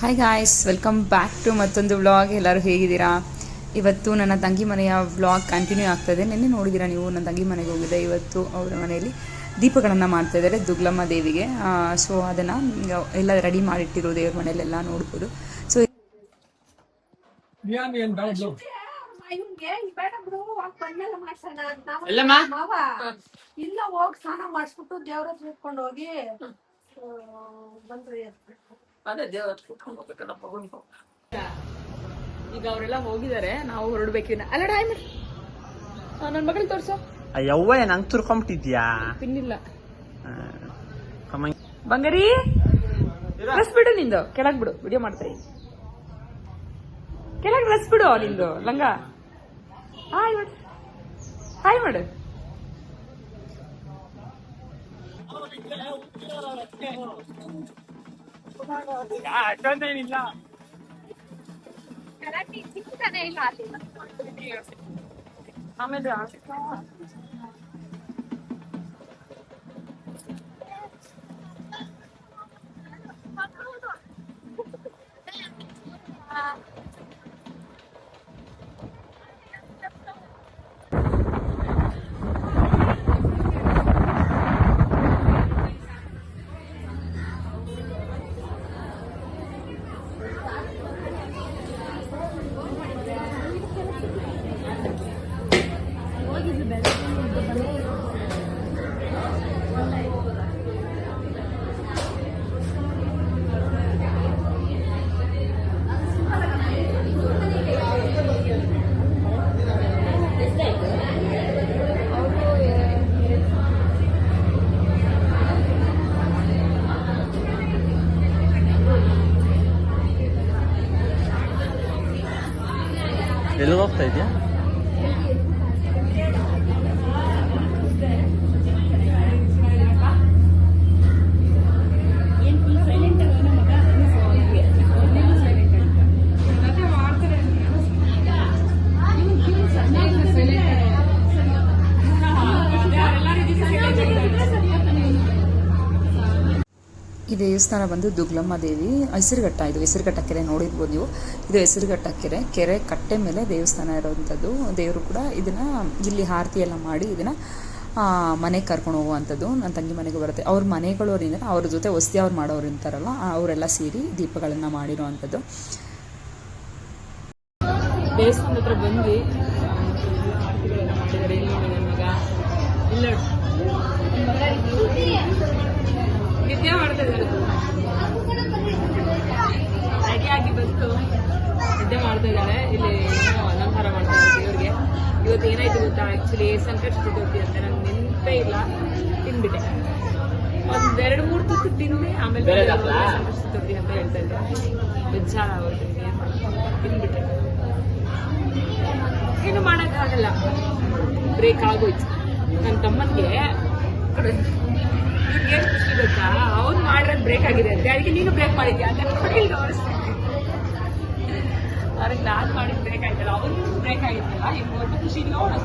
Hi guys, welcome back to ಮತ್ತೊಂದು vlog. ಎಲ್ಲರೂ ಹೇಗಿದ್ದೀರಾ? ಇವತ್ತು ನನ್ನ ತಂಗಿ ಮನೆಯ ವ್ಲಾಗ್ ಕಂಟಿನ್ಯೂ ಆಗ್ತಾಯಿದೆ. ನಿನ್ನೆ ನೋಡಿದ್ದೀರಾ ನೀವು, ನನ್ನ ತಂಗಿ ಮನೆಗೆ ಹೋಗಿದ್ದೆ. ಇವತ್ತು ಅವರ ಮನೆಯಲ್ಲಿ ದೀಪಗಳನ್ನು ಮಾಡ್ತಾಯಿದ್ದಾರೆ ದುಗ್ಲಮ್ಮ ದೇವಿಗೆ. ಸೊ ಅದನ್ನು ಎಲ್ಲ ರೆಡಿ ಮಾಡಿಟ್ಟಿರೋ ದೇವ್ರ ಮನೆಯಲ್ಲೆಲ್ಲ ನೋಡ್ಬೋದು. ಸೊ ಇಲ್ಲ ಹೋಗಿ ಸ್ನಾನ ಮಾಡಿಸ್ಬಿಟ್ಟು ದೇವ್ರ ಹತ್ರ ಇಟ್ಕೊಂಡು ಹೋಗಿ ಬಂದ್ರಿ. ಅದೇ ದೇವ್ರ ಹತ್ರ ಇಟ್ಕೊಂಡು ಹೋಗ್ಬೇಕಲ್ಲ. ಈಗ ಅವರೆಲ್ಲ ಹೋಗಿದ್ದಾರೆ, ನಾವು ಹೊರಡ್ಬೇಕು. ಅಲ್ಲ ಟೈಮ್ ನನ್ನ ಮಗಳು ತೋರ್ಸೋ. ಯವ್ವ ನಂಗೆ ತುರ್ಕೊಂಬಿಟ್ಟಿದ್ಯಾ? ಪಿನ್ನಿಲ್ಲ ಬಂಗಾರಿ. ಡ್ರೆಸ್ ಬಿಡು ನಿಂದು, ಕೆಳಗ್ ಬಿಡು, ವಿಡಿಯೋ ಮಾಡ್ತಾ ಕೆಳಗ್ ಡ್ರೆಸ್ ಬಿಡು ನಿಂದು ಲಂಗ. ಹಾಯ್ ಮಾಡು, ಹಾಯ್ ಮಾಡು. ಅಷ್ಟೊಂದೇನಿಲ್ಲ. ಆಮೇಲೆ ಎಲ್ಲಿ ಹೋಗ್ತಾ ಇದೆಯಾ? ಈ ದೇವಸ್ಥಾನ ಬಂದು ದುಗ್ಲಮ್ಮ ದೇವಿ ಹೆಸರುಘಟ್ಟ. ಇದು ಹೆಸರುಘಟ್ಟ ಕೆರೆ ನೋಡಿರ್ಬೋದು ನೀವು. ಇದು ಹೆಸರುಘಟ್ಟ ಕೆರೆ ಕಟ್ಟೆ ಮೇಲೆ ದೇವಸ್ಥಾನ ಇರೋವಂಥದ್ದು. ದೇವರು ಕೂಡ ಇದನ್ನು ಇಲ್ಲಿ ಆರತಿ ಎಲ್ಲ ಮಾಡಿ ಇದನ್ನು ಮನೆಗೆ ಕರ್ಕೊಂಡು ಹೋಗುವಂಥದ್ದು. ನನ್ನ ತಂಗಿ ಮನೆಗೆ ಬರುತ್ತೆ. ಅವ್ರ ಮನೆಗಳವರಿಂದ ಅವ್ರ ಜೊತೆ ವಸ್ತಿ ಅವ್ರು ಮಾಡೋರು ಇರ್ತಾರಲ್ಲ, ಅವರೆಲ್ಲ ಸೇರಿ ದೀಪಗಳನ್ನು ಮಾಡಿರೋವಂಥದ್ದು. ದೇವಸ್ಥಾನದ ಹತ್ರ ಬಂದು ಆರತಿಗಳೆಲ್ಲ ಮಾಡಿದ್ದಾರೆ. ಇಲ್ಲಿ ನನ್ನ ಮಗ ಇಲ್ಲ ನಿದ್ದೆ ಮಾಡ್ತಾ ಇದ್ದಾರೆ. ರೆಡಿಯಾಗಿ ಬಂದು ನಿದ್ದೆ ಮಾಡ್ತಾ ಇದ್ದಾರೆ. ಇಲ್ಲಿ ಅಲಂಕಾರ ಮಾಡ್ತಾ ಇದ್ದಾರೆ ದೇವ್ರಿಗೆ. ಇವತ್ತು ಏನಾಯ್ತು ಗೊತ್ತಾ? ಆ್ಯಕ್ಚುಲಿ ಸಂಕಷ್ಟ ಚತುರ್ಥಿ ಅಂತ ನಂಗೆ ನೆನಪೇ ಇಲ್ಲ, ತಿನ್ಬಿಟ್ಟೆ. ಒಂದು 2-3 ತುತ್ತು ತಿಂದೆ. ಆಮೇಲೆ ಸಂಕಷ್ಟ ಚತುರ್ಥಿ ಅಂತ ಹೇಳ್ತಾ ಇದ್ದೆ. ಬೆಜ್ಜಾರ ಆಗೋಗ್ತೀನಿ, ತಿನ್ಬಿಟ್ಟೆ. ಏನು ಮಾಡೋಕ್ಕಾಗಲ್ಲ, ಬ್ರೇಕ್ ಆಗೋಯ್ತು. ನನ್ನ ತಮ್ಮನಿಗೆ ಏನು ಖುಷಿ ಗೊತ್ತಾ? ಅವ್ನು ಮಾಡಿರೋದು ಬ್ರೇಕ್ ಆಗಿದೆ ಅಂತೆ, ಅದಕ್ಕೆ ನೀನು ಬ್ರೇಕ್ ಮಾಡಿದ್ಯಾ ಅಂತ ತೋರಿಸ್ತೀನಿ. ಅವ್ರಿಗೆ ನಾನು ಮಾಡಿದ ಬ್ರೇಕ್ ಆಯ್ತಲ್ಲ, ಅವನು ಬ್ರೇಕ್ ಆಗಿದ್ದಲ್ಲ, ಈಗ ದೊಡ್ಡ ಖುಷಿ ನೋಡೋಣ.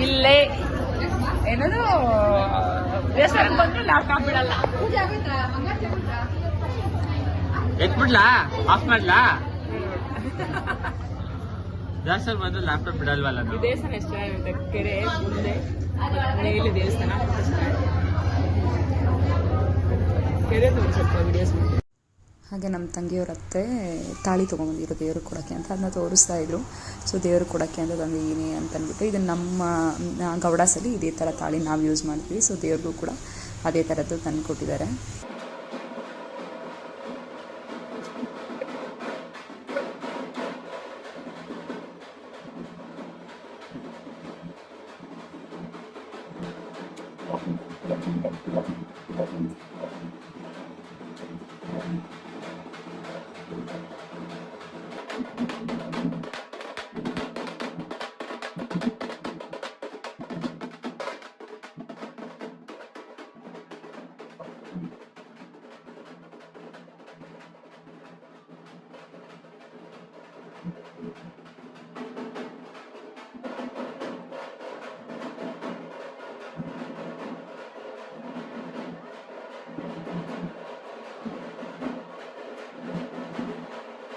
ಇಲ್ಲೇ ಏನದು ದೇವಸ್ಥಾನಕ್ಕೆ ಬಂದ್ರೆ ಲ್ಯಾಪ್ಟಾಪ್ ಬಿಡಲ್ಲ. ಎತ್ಬಿಡ್ಲಾ? ಆಫ್ ಮಾಡ್ಲಾ? ಜಾಸ್ತಿ ಬಂದು ಲ್ಯಾಪ್ಟಾಪ್ ಬಿಡಲ್ವಲ್ಲ. ಈ ದೇವಸ್ಥಾನ ಎಷ್ಟು ಚೆನ್ನಾಗಿರುತ್ತೆ. ಕೆರೆ ಮುಂದೆ ಮನೆಯಲ್ಲಿ ದೇವಸ್ಥಾನ ಕೆರೆ ತೋರಿಸುತ್ತೆ ವಿಡಿಯೋಸ್. ಹಾಗೆ ನಮ್ಮ ತಂಗಿಯವ್ರ ಅತ್ತೆ ತಾಳಿ ತೊಗೊಂಬಂದಿರೋ ದೇವ್ರಿಗೆ ಕೊಡೋಕ್ಕೆ ಅಂತ, ಅದನ್ನ ತೋರಿಸ್ತಾ ಇದ್ರು. ಸೊ ದೇವ್ರಿಗೆ ಕೊಡೋಕ್ಕೆ ಅಂತ ತಂದಿದ್ದೀನಿ ಅಂತ ಅಂದ್ಬಿಟ್ಟು, ಇದು ನಮ್ಮ ಗೌಡಾಸಲ್ಲಿ ಇದೇ ಥರ ತಾಳಿ ನಾವು ಯೂಸ್ ಮಾಡ್ತೀವಿ. ಸೊ ದೇವ್ರಿಗೂ ಕೂಡ ಅದೇ ಥರದ್ದು ತಂದು ಕೊಟ್ಟಿದ್ದಾರೆ.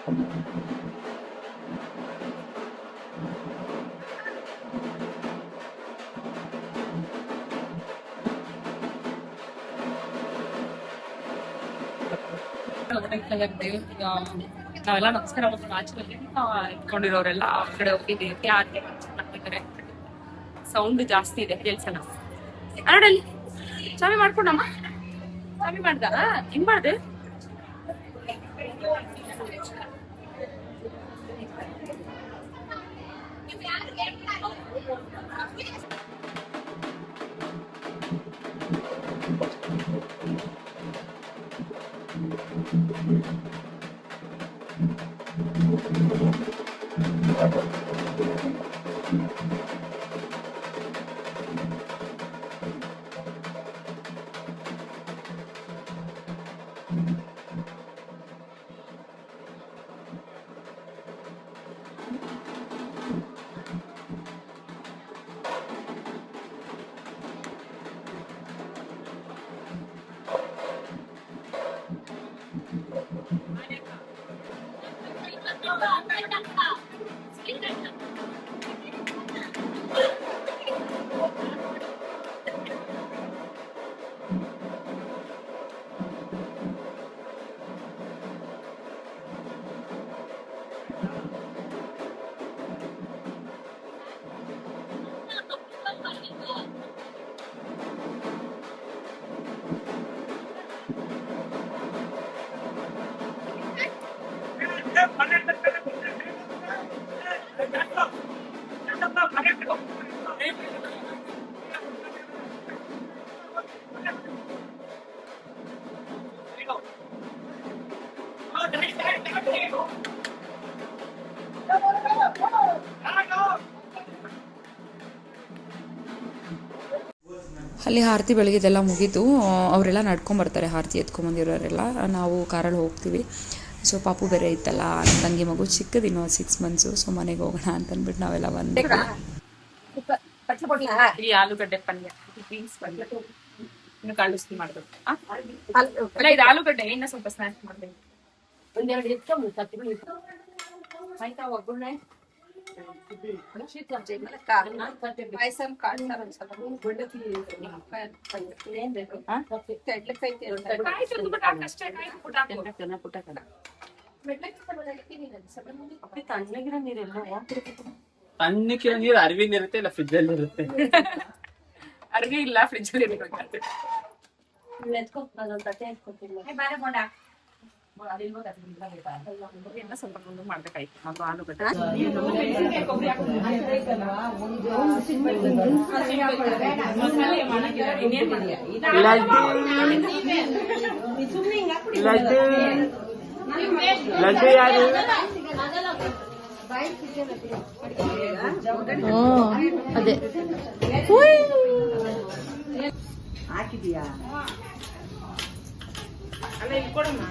ನಾವೆಲ್ಲ ನಮಸ್ಕಾರ ಆಚರಣೆ ಇಟ್ಕೊಂಡಿರೋರೆಲ್ಲ ಆ ಕಡೆ ಹೋಗಿದ್ದೀವಿ ಆರತಿ ಮಾಡ್ತಿದ್ದಾರೆ. ಸೌಂಡ್ ಜಾಸ್ತಿ ಇದೆ, ಕೇಳ್ಸಲ್ಲ. ಅರಡಲ್ಲಿ ಚಾವಿ ಮಾಡ್ಕೊಂಡಮ್ಮ, ಚಾವಿ ಮಾಡ್ದ ಹಿಂಗ್ ಮಾಡ್ದೆ. ಅಲ್ಲಿ ಆರತಿ ಬೆಳಗ್ಗೆದೆಲ್ಲ ಮುಗೀತು. ಅವರೆಲ್ಲ ನಡ್ಕೊಂಬರ್ತಾರೆ ಆರತಿ ಎತ್ಕೊಂಬಂದಿರೋರೆಲ್ಲ. ನಾವು ಕಾರಲ್ಲಿ ಹೋಗ್ತೀವಿ. ಸೊ ಪಾಪು ಬೇರೆ ಇತ್ತಲ್ಲ, ನನ್ನ ತಂಗಿ ಮಗು ಚಿಕ್ಕದಿನ್ನೋ 6 months. ಸೊ ಮನೆಗೆ ಹೋಗೋಣ ಅಂತಂದ್ಬಿಟ್ಟು ನಾವೆಲ್ಲ ಬಂದ್ವಿ. ಈ ಆಲೂಗಡ್ಡೆ ಪಲ್ಯ, ಬೀನ್ಸ್ ಪಲ್ಯ ಇನ್ನು ಕಳಿಸ್ತಿ ಮಾಡ್ಬೇಕು. ಅಲ್ಲ ಇದು ಆಲೂಗಡ್ಡೆ, ಇನ್ನ ಸ್ವಲ್ಪ ಸ್ನಾಕ್ಸ್ ಮಾಡ್ಬೇಕು. ಆಯ್ತಾ ಒಗ್ಗರಣೆ ತಣ್ಣಗಿರೋ ನೀರೆಲ್ಲ ತಣ್ಣಕ್ಕಿರೋ ನೀರು ಅರಿವಿನ ಇರುತ್ತೆ, ಇಲ್ಲ ಫ್ರಿಜ್ ಅಲ್ಲಿ ಇರುತ್ತೆ. ಅರ್ವಿ ಇಲ್ಲ, ಫ್ರಿಜ್ ಅಲ್ಲಿ ಇರಬೇಕಾಗುತ್ತೆ. ಸ್ವಲ್ಪ ಮುಂದೆ ಮಾಡ್ಬೇಕಾಯ್ತು ಅದು ಆಲೂಗಡ್ಡೆ. ಲಡ್ಡು ಯಾರು? ಅದೇ ಹಾಕಿದೀಯಾ? ಅಲ್ಲ ಇಲ್ಲಿ ಕೊಡಮ್ಮ.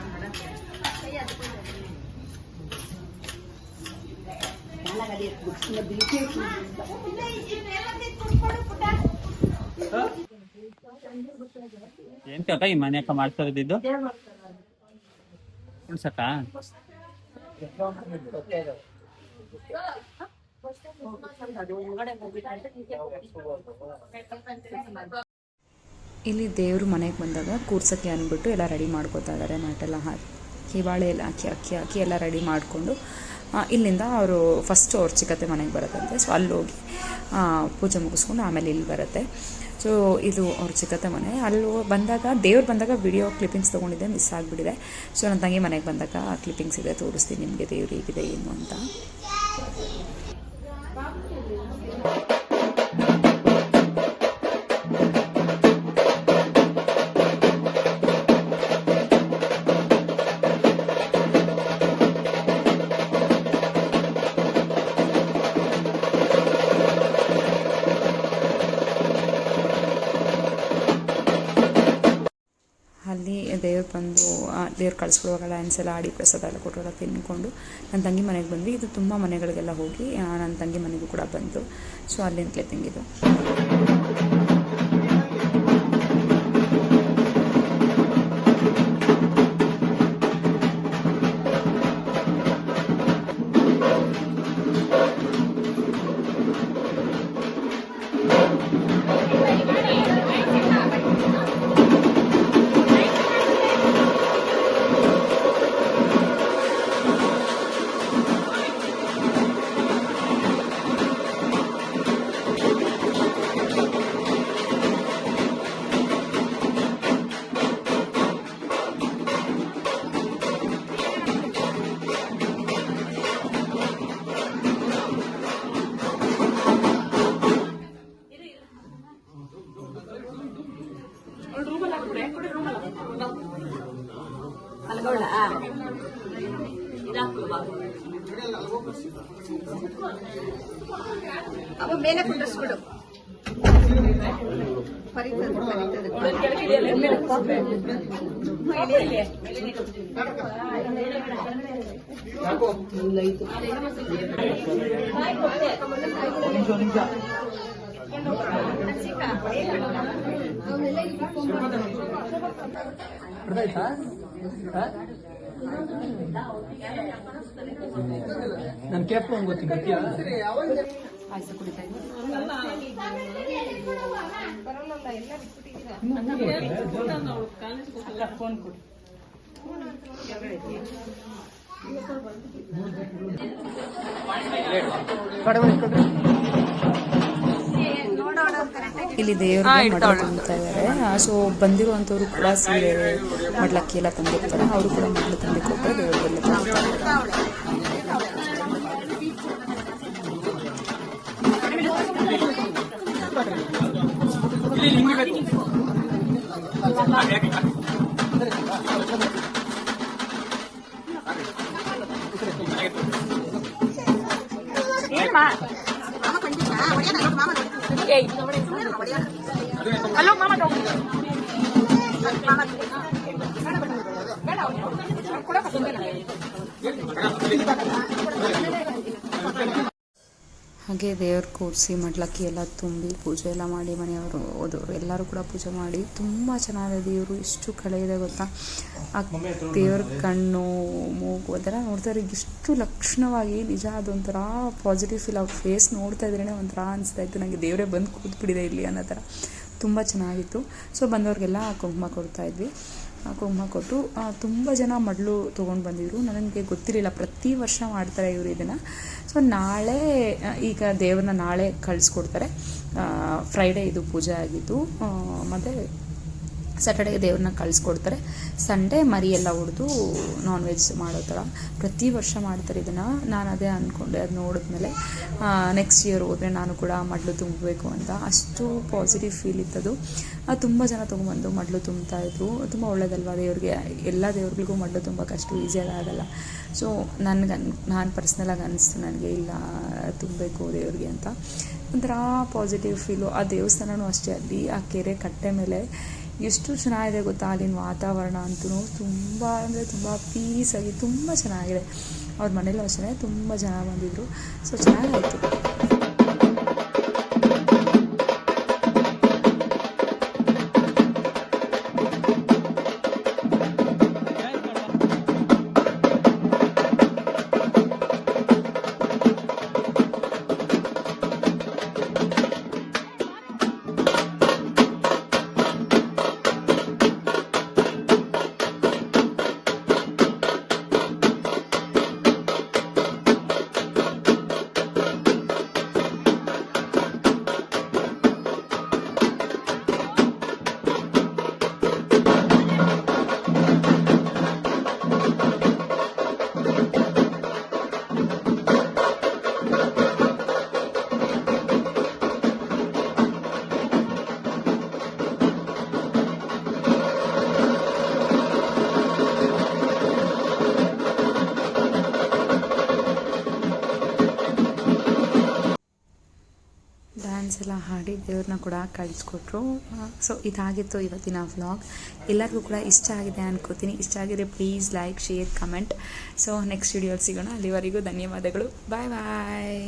ಏನ್ ಕಾಕ ಈ ಮನೆ ಅಕ್ಕ ಮಾಡ್ತಾ ಇದ್ದಿದ್ದು? ಉಳ್ಸಕ್ಕ ಇಲ್ಲಿ ದೇವರು ಮನೆಗೆ ಬಂದಾಗ ಕೂರ್ಸೋಕ್ಕೆ ಅಂದ್ಬಿಟ್ಟು ಎಲ್ಲ ರೆಡಿ ಮಾಡ್ಕೋತಾ ಇದ್ದಾರೆ. ಮ್ಯಾಟೆಲ್ಲ ಹಾಕಿ ಬಾಳೆ ಎಲ್ಲ ಅಕ್ಕಿ ಹಾಕಿ ಎಲ್ಲ ರೆಡಿ ಮಾಡಿಕೊಂಡು ಇಲ್ಲಿಂದ ಅವರು ಫಸ್ಟು ಅವ್ರ ಚಿಕ್ಕತ್ತೆ ಮನೆಗೆ ಬರುತ್ತಂತೆ. ಸೊ ಅಲ್ಲಿ ಹೋಗಿ ಪೂಜೆ ಮುಗಿಸ್ಕೊಂಡು ಆಮೇಲೆ ಇಲ್ಲಿ ಬರುತ್ತೆ. ಸೊ ಇದು ಅವ್ರ ಚಿಕ್ಕತ್ತೆ ಮನೆ. ಅಲ್ಲಿ ಬಂದಾಗ ದೇವ್ರು ಬಂದಾಗ ವಿಡಿಯೋ ಕ್ಲಿಪ್ಪಿಂಗ್ಸ್ ತೊಗೊಂಡಿದ್ದೆ, ಮಿಸ್ ಆಗಿಬಿಟ್ಟಿದೆ. ಸೊ ನನ್ನ ತಂಗಿ ಮನೆಗೆ ಬಂದಾಗ ಕ್ಲಿಪ್ಪಿಂಗ್ಸ್ ಇದೆ, ತೋರಿಸ್ತೀನಿ ನಿಮಗೆ ದೇವ್ರು ಹೇಗಿದೆ ಏನು ಅಂತ. ಅಲ್ಲಿ ದೇವ್ರು ಬಂದು ದೇವ್ರು ಕಳಿಸ್ಕೊಡುವಾಗ ಡ್ಯಾನ್ಸ್ ಎಲ್ಲ ಆಡಿ ಪ್ರಸಾದ ಎಲ್ಲ ಕೊಟ್ಟರೆಲ್ಲ ತಿನ್ಕೊಂಡು ನನ್ನ ತಂಗಿ ಮನೆಗೆ ಬಂದ್ವಿ. ಇದು ತುಂಬ ಮನೆಗಳಿಗೆಲ್ಲ ಹೋಗಿ ನನ್ನ ತಂಗಿ ಮನೆಗೂ ಕೂಡ ಬಂತು. ಸೊ ಅಲ್ಲಿಂದಲೇ ತಂಗಿದ್ದು. ಅವ ಮೇಲೆ ಕುಂಡ್ರಿಸ್ಬಿಡು. ನನ್ ಕೇಪ್ ಗೊತ್ತಿಲ್ಲ. ಪಾಯಸ ಕುಡಿತಾ ಇದ್ದೀನಿ. ಫೋನ್ ಕೊಡಿ. ಇಲ್ಲಿ ದೇವರಿಗೆ ಮಡ್ಲ ತುಂಬ್ತಾ ಇದ್ದಾರೆ. ಸೊ ಬಂದಿರುವಂಥವ್ರು ಕೂಡ ಸೀರೆ ಮಡ್ಲಕ್ಕಿ ಎಲ್ಲ ತಂದಿರ್ತಾರೆ. ಅವರು ಕೂಡ ಮಡ್ಲು ತುಂಬಿ ಕೊಟ್ಟರೆ ದೇವರಿಗೆಲ್ಲ ತುಂಬ್ತಾರೆ. ಹಲೋ ಮಾಮ ಹಾಗೆ ದೇವ್ರ ಕೂರಿಸಿ ಮಡ್ಲಕ್ಕಿ ಎಲ್ಲ ತುಂಬಿ ಪೂಜೆ ಎಲ್ಲ ಮಾಡಿ ಮನೆಯವರು ಹೋದವರು ಎಲ್ಲರೂ ಕೂಡ ಪೂಜೆ ಮಾಡಿ ತುಂಬ ಚೆನ್ನಾಗಿದೆ. ದೇವರು ಎಷ್ಟು ಕಳೆ ಇದೆ ಗೊತ್ತಾ. ಆ ದೇವ್ರ ಕಣ್ಣು ಮೂಗು ಅದೆಲ್ಲ ನೋಡ್ತಾರೆ ಎಷ್ಟು ಲಕ್ಷಣವಾಗಿ. ನಿಜ ಅದೊಂಥರ ಪಾಸಿಟಿವ್ ಫೀಲ್. ಅವ್ರ ಫೇಸ್ ನೋಡ್ತಾ ಇದ್ರೇ ಒಂಥರ ಅನಿಸ್ತಾ ಇತ್ತು ನನಗೆ ದೇವರೇ ಬಂದು ಕೂತ್ಬಿಟ್ಟಿದೆ ಇಲ್ಲಿ ಅನ್ನೋ ಥರ. ತುಂಬ ಚೆನ್ನಾಗಿತ್ತು. ಸೊ ಬಂದವ್ರಿಗೆಲ್ಲ ಕುಂಕುಮ ಕೊಡ್ತಾ ಇದ್ವಿ. ಕುಂಕುಮ ಕೊಟ್ಟು ತುಂಬ ಜನ ಮಡ್ಲು ತೊಗೊಂಡು ಬಂದಿದ್ರು. ನನಗೆ ಗೊತ್ತಿರಲಿಲ್ಲ, ಪ್ರತಿ ವರ್ಷ ಮಾಡ್ತಾರೆ ಇವರು ಇದನ್ನು. ಸೊ ನಾಳೆ ಈಗ ದೇವ್ರನ್ನ ನಾಳೆ ಕಳಿಸ್ಕೊಡ್ತಾರೆ. ಫ್ರೈಡೇ ಇದು ಪೂಜೆ ಆಗಿದ್ದು. ಮತ್ತು ಸ್ಯಾಟರ್ಡೇ ದೇವ್ರನ್ನ ಕಳಿಸ್ಕೊಡ್ತಾರೆ. ಸಂಡೇ ಮರಿ ಎಲ್ಲ ಹೊಡೆದು ನಾನ್ ವೆಜ್ ಮಾಡೋ ಥರ ಪ್ರತಿ ವರ್ಷ ಮಾಡ್ತಾರೆ ಇದನ್ನು. ನಾನು ಅದೇ ಅಂದ್ಕೊಂಡೆ, ಅದು ನೋಡಿದ್ಮೇಲೆ ನೆಕ್ಸ್ಟ್ ಇಯರ್ ಹೋದರೆ ನಾನು ಕೂಡ ಮಡ್ಲು ತುಂಬಬೇಕು ಅಂತ. ಅಷ್ಟು ಪಾಸಿಟಿವ್ ಫೀಲ್ ಇತ್ತದು. ತುಂಬ ಜನ ತೊಗೊಂಬಂದು ಮಡ್ಲು ತುಂಬ್ತಾಯಿದ್ರು. ತುಂಬ ಒಳ್ಳೇದಲ್ವ ದೇವ್ರಿಗೆ. ಎಲ್ಲ ದೇವ್ರಿಗೂ ಮಡ್ಲು ತುಂಬಕ್ಕೆ ಅಷ್ಟು ಈಸಿಯಾಗಿ ಆಗಲ್ಲ. ಸೊ ನಾನು ಪರ್ಸ್ನಲಾಗಿ ಅನಿಸ್ತು ನನಗೆ, ಇಲ್ಲ ತುಂಬಬೇಕು ದೇವ್ರಿಗೆ ಅಂತ. ಒಂಥರ ಪಾಸಿಟಿವ್ ಫೀಲು. ಆ ದೇವಸ್ಥಾನವೂ ಅಷ್ಟೇ, ಅಲ್ಲಿ ಆ ಕೆರೆ ಕಟ್ಟೆ ಮೇಲೆ ಎಷ್ಟು ಚೆನ್ನಾಗಿದೆ ಗೊತ್ತಾ. ಅಲ್ಲಿನ ವಾತಾವರಣ ಅಂತೂ ತುಂಬ ಅಂದರೆ ತುಂಬ ಪೀಸಾಗಿ ತುಂಬ ಚೆನ್ನಾಗಿದೆ. ಅವ್ರ ಮನೇಲೂ ಅಷ್ಟೇ ತುಂಬ ಜನ ಬಂದಿದ್ದರು. ಸೊ ಚೆನ್ನಾಗಾಯಿತು. ಡ್ಯಾನ್ಸ್ ಎಲ್ಲ ಹಾಡಿ ದೇವ್ರನ್ನ ಕೂಡ ಕಳಿಸ್ಕೊಟ್ರು. ಸೊ ಇದಾಗಿತ್ತು ಇವತ್ತಿನ ವ್ಲಾಗ್. ಎಲ್ಲರಿಗೂ ಕೂಡ ಇಷ್ಟ ಆಗಿದೆ ಅನ್ಕೋತೀನಿ. ಇಷ್ಟ ಆಗಿದ್ರೆ please like, share, comment. So next ವಿಡಿಯೋಲಿ ಸಿಗೋಣ. ಅಲ್ಲಿವರೆಗೂ ಧನ್ಯವಾದಗಳು. ಬಾಯ್ ಬಾಯ್.